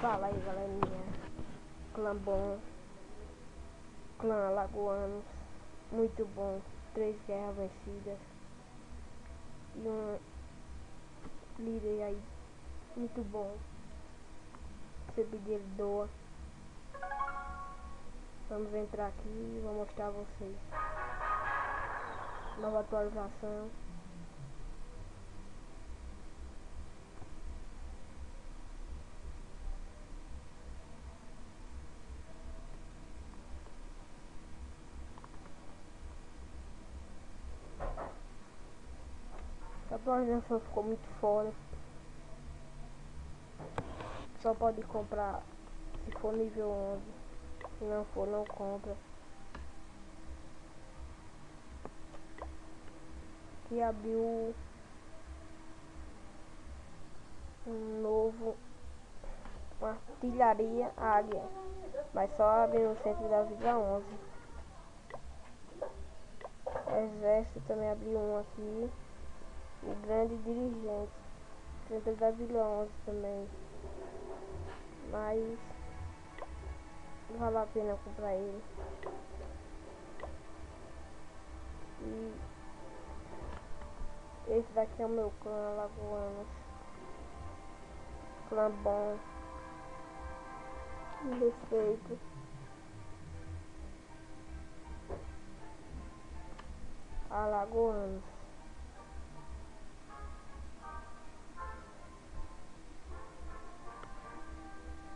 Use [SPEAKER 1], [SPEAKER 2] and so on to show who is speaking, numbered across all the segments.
[SPEAKER 1] Fala aí, galerinha. Clã bom, clã alagoanos, muito bom. 3 guerras vencidas e um líder aí muito bom. Se pedir ele doa. Vamos entrar aqui e vou mostrar a vocês. Nova atualização. A atualização ficou muito foda. Só pode comprar se for nível 11. Se não for, não compra. Aqui abriu um novo, uma artilharia águia, mas só abre no centro da Vila 11. Exército também abriu um aqui. O grande dirigente, centro da Vila 11 também, mas não vale a pena comprar ele. E esse daqui é o meu clã alagoanos, clã bom, de respeito. Alagoanos.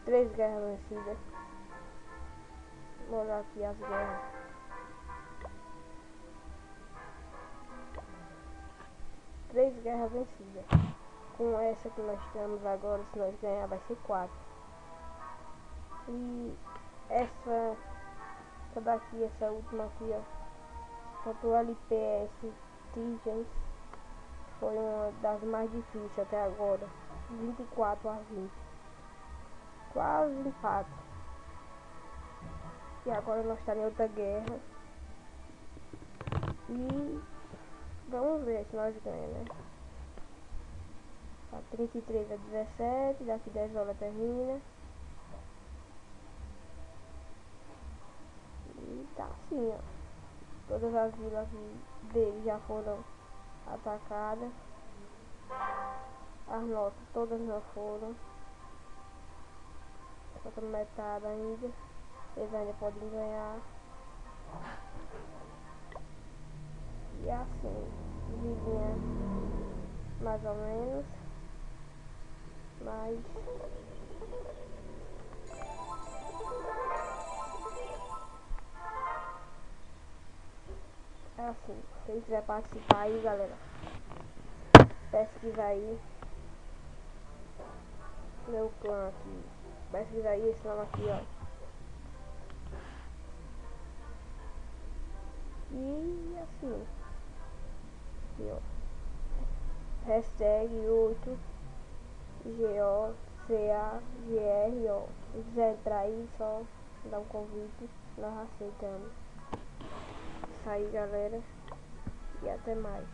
[SPEAKER 1] Três guerras vencidas. Vou olhar aqui as guerras. Três guerras vencidas. Com essa que nós estamos agora, se nós ganhar, vai ser 4. E essa daqui, essa última aqui, ó, contra o LPS Tigers, foi uma das mais difíceis até agora. 24-20. Quase empate. E agora nós estamos em outra guerra. E vamos ver se nós ganhamos, né? Tá 33-17. Daqui 10 horas termina. E tá assim, ó. Todas as vilas dele já foram atacadas. As nossas todas não foram. Falta metade ainda. Eles ainda podem ganhar. E assim, vizinha mais ou menos. Mas é assim, se quem quiser participar aí, galera, pesquisa aí meu clã aqui. Pesquisa aí esse nome aqui, ó. E assim, aqui, ó. Hashtag 8 GOCAGR, ó. Se quiser entrar aí, só dá um convite, nós aceitamos. Isso aí, galera, e até mais.